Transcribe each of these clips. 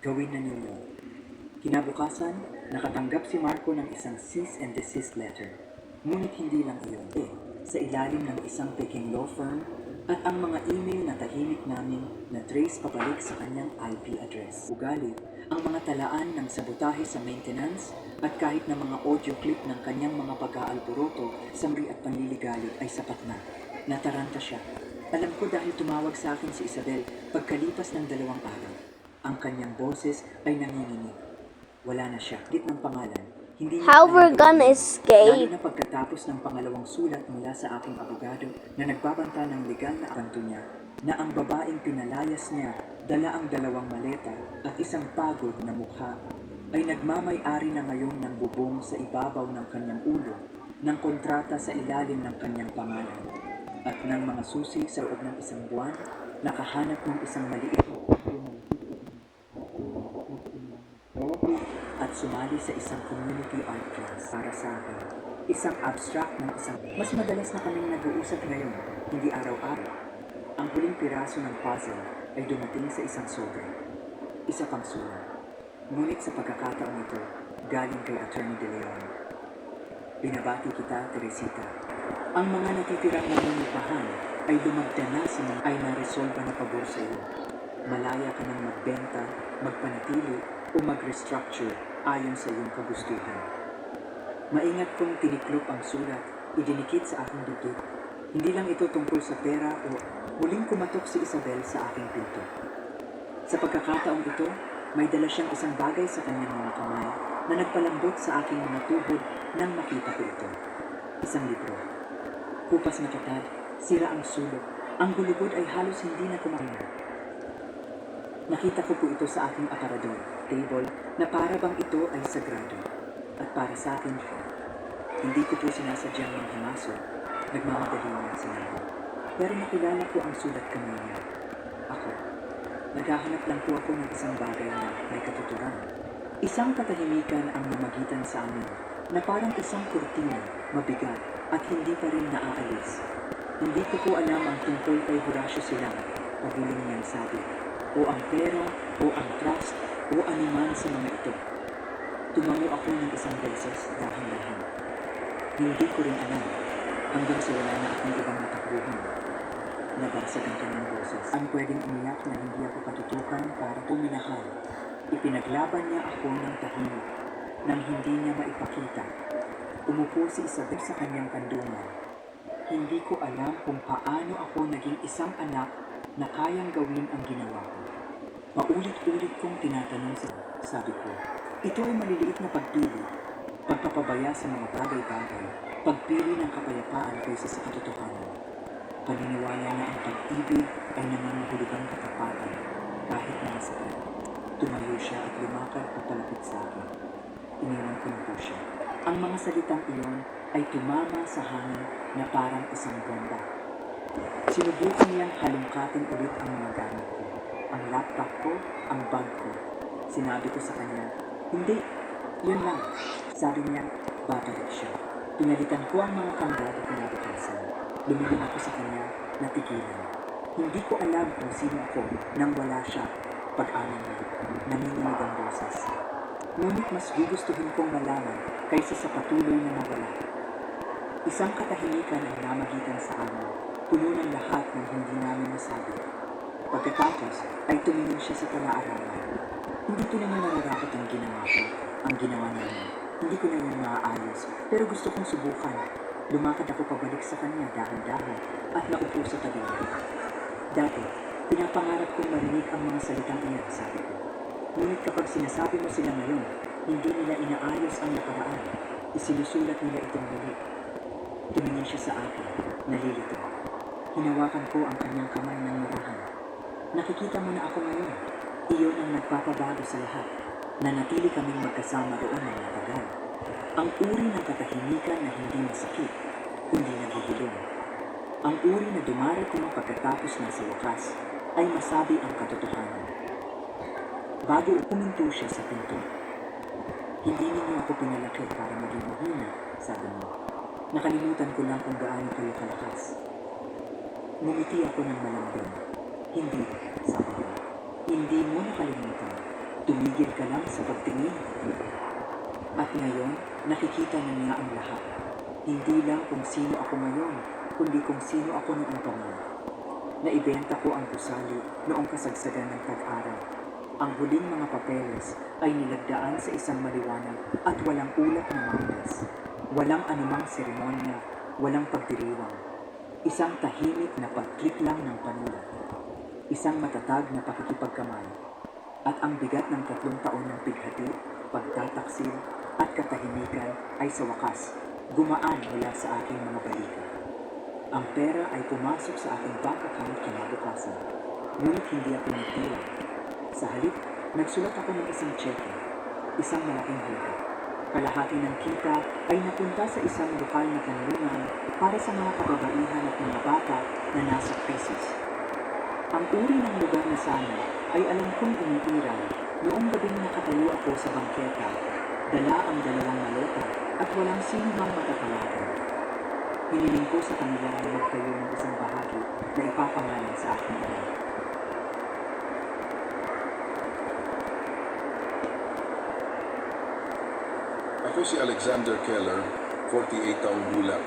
Gawin na ninyo. Kinabukasan, nakatanggap si Marco ng isang cease and desist letter. Ngunit hindi lang iyon. Sa ilalim ng isang peking law firm at ang mga email na tahimik namin na trace pabalik sa kanyang IP address. Ugali, ang mga talaan ng sabotahe sa maintenance at kahit na mga audio clip ng kanyang mga pag-aalboroto, samri at panliligalig ay sapat na. Nataranta siya. Alam ko dahil tumawag sa akin si Isabel pagkalipas ng 2 araw. Ang kanyang boses ay nanginginig. Wala na siya. Git ng pangalan. Hindi niya How kayang we're gonna gawin. escape? Lalo na pagkatapos ng pangalawang sulat mula sa aking abogado na nagbabanta ng legal na akanto niya na ang babaeng pinalayas niya dala ang 2 maleta at isang pagod na mukha ay nagmamay-ari na ngayon ng bubong sa ibabaw ng kanyang ulo ng kontrata sa ilalim ng kanyang pangalan at ng mga susi sa loob ng 1 buwan nakahanap ng isang maliit at sumali sa isang community art class para sa akin. Isang abstract ng isang... Mas madalas na kaming nag-uusap ngayon, hindi araw-araw. Ang huling piraso ng puzzle ay dumating sa isang sobre. Isa pang sulat. Ngunit sa pagkakataong ito, galing kay Attorney De Leon. Binabati kita, Teresita. Ang mga natitirang nangungupahan ay lumagda na sa mga ay naresolba na pabor sa iyo. Malaya ka nang magbenta, magpanatili, o mag-restructure ayon sa iyong kagustuhan. Maingat kong tiniklop ang sulat, idinikit sa aking dibdib. Hindi lang ito tungkol sa pera o muling kumatok si Isabel sa aking pinto. Sa pagkakataong ito, may dala siyang isang bagay sa kanyang mga kamay na nagpalambot sa aking mga tuhod nang makita ko ito. Isang libro. Kupas na katad, sira ang sulok, ang gulugod ay halos hindi na kumain. Nakita ko po ito sa aking aparador, table, na para bang ito ay sagrado. At para sa akin, hindi ko po sinasadyang manghimaso, nagmamadali niya sinabi. Pero nakilala ko ang sulat kamay niya. Ako, naghahanap lang po ako ng isang bagay na may katuturan. Isang katahimikan ang namagitan sa amin, na parang isang kurtina, mabigat, at hindi pa rin naaalis. Hindi ko po alam ang tungkol kay Horacio Silang, pagiling niyang sabi. O ang pera, o ang trust, o anuman sa mga ito. Tumango ako ng isang beses dahan-dahan. Hindi ko rin alam, hanggang sa wala na akong ibang natakbuhan. Nabasag ang kanyang boses. Ang pwedeng umiyak na hindi ako katutukan para puminahal. Ipinaglaban niya ako ng tahimik, nang hindi niya maipakita. Umupo si Isabel sa kanyang kandungan. Hindi ko alam kung paano ako naging isang anak na kayang gawin ang ginawa ko. Paulit-ulit kong tinatanong sabi ko, ito ay maliliit na pagpili, pagpapabaya sa mga bagay-bagay, pagpili ng kapayapaan kaysa sa katotohanan. Paniniwala na ang pag-ibig ay nangangahulugang katapatan, kahit na masakit. Tumayo siya at lumakad papalapit sa akin. Iniwan ko na po siya. Ang mga salitang iyon ay tumama sa hangin na parang isang bomba. Sinubukan niyang halungkatin ulit ang mga gamit ko. Ang laptop ko, ang bag ko. Sinabi ko sa kanya, hindi, yun lang. Sabi niya, babalik siya. Pinalitan ko ang mga kandado kinabukasan. Lumilin ako sa kanya, natigilan. Hindi ko alam kung sino ako nang wala siya. Pag-amin na, nanginginig ang boses. Ngunit mas gugustuhin kong malaman kaysa sa patuloy na nawala. Isang katahimikan ang namagitan sa amin, puno ng lahat ng hindi namin nasabi. Pagkatapos ay tumingin siya sa pala-aralan. Hindi ko naman nararapat ang ginawa ko, ang ginawa namin. Hindi ko naman maaayos, pero gusto kong subukan. Lumakad ako pabalik sa kanya dahan-dahan at naupo sa tabi niya. Dati, pinapangarap kong marinig ang mga salitang iyan, sabi ko. Ngunit kapag sinasabi mo sila ngayon, hindi nila inaayos ang nakaraan. Isinusulat nila itong muli. Tumingin siya sa akin, nalilito. Hinawakan ko ang kanyang kamay ng murahan. Nakikita mo na ako ngayon. Iyon ang nagpapabago sa lahat. Nanatili kaming magkasama roon ng matagal. Ang uri ng katahimikan na hindi masakit, kundi naghihilom. Ang uri na dumarating pagkatapos na sa wakas ay masabi ang katotohanan. Bago puminto siya sa pinto. Hindi ninyo ako pinalaki para maging mahina, sabi mo. Nakalimutan ko lang kung gaano kayo kalakas. Ngumiti ako ng malambing. Hindi, sabi ko. Hindi mo nakalimutan. tumigil ka lang sa pagtingin. At ngayon, nakikita na niya ang lahat. Hindi lang kung sino ako ngayon, kundi kung sino ako noong paman. Naibenta ko ang gusali noong kasagsagan ng tag-araw. Ang huling mga papeles ay nilagdaan sa isang maliwanag at walang ulat na mandas. Walang anumang seremonya, walang pagdiriwang. Isang tahimik na pag-click lang ng panulat. Isang matatag na pakikipagkamay. At ang bigat ng 3 taon ng pighati, pagtataksil at katahimikan ay sa wakas gumaan mula sa aking mga balika. Ang pera ay pumasok sa aking bank account kinabukasan. Ngunit hindi ako nagtira. Sa halip, nagsulat ako ng isang cheque, isang malaking halaga. Kalahati ng kita ay napunta sa isang lokal na kanlungan para sa mga kababaihan at mga bata na nasa krisis. Ang uri ng lugar na sana ay alam kong umiiral noong gabing nakatayo ako sa bangketa, dala ang 2 maleta at walang sino mang matatawagan. Hiniling ko sa kanila na magtayo ng isang bahagi na ipapangalan sa aking ina. Ako si Alexander Keller, 48 taong gulang.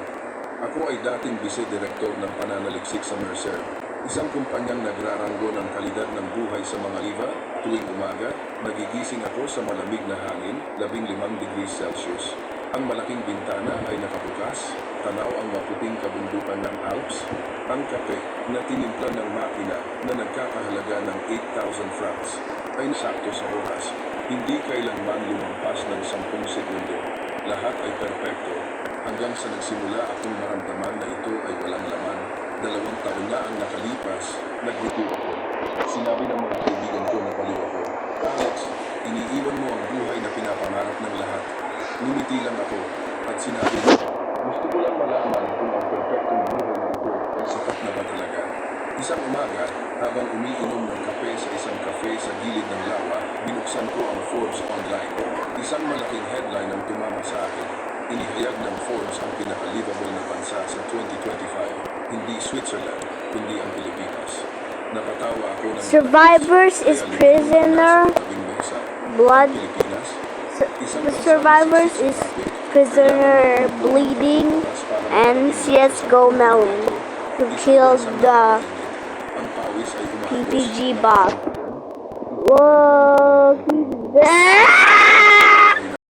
Ako ay dating vice-direktor ng pananaliksik sa Mercer, isang kumpanyang nagraranggo ng kalidad ng buhay sa mga iba. Tuwing umaga, nagigising ako sa malamig na hangin, 15 degrees Celsius. Ang malaking bintana ay nakabukas, tanaw ang maputing kabundukan ng Alps, ang kape na tinimpla ng makina na nagkakahalaga ng 8,000 francs ay sakto sa oras. Hindi kailanman lumampas ng 10 segundo. Lahat ay perpekto hanggang sa nagsimula akong maramdaman na ito ay walang laman. 2 taon na ang nakalipas, nagbuto ako. Sinabi ng mga kaibigan ko na baliw ako, Alex, iniiwan mo ang buhay na pinapangarap ng lahat. Ngumiti lang ako at sinabi ko, gusto ko lang malaman kung ang perpektong buhay na ito ay sapat na ba talaga. Isang umaga, habang umiinom ng kape sa isang cafe sa gilid ng lawa, binuksan ko ang Forbes online. Isang malaking headline ang tumama sa akin. Inihayag ng Forbes ang pinaka-livable na bansa sa 2025, hindi Switzerland, kundi ang Pilipinas. Napatawa ako ng Survivors is prisoner blood. The survivors is prisoner bleeding and CSGO Melon who killed the PPG bot. Whoa, he's dead.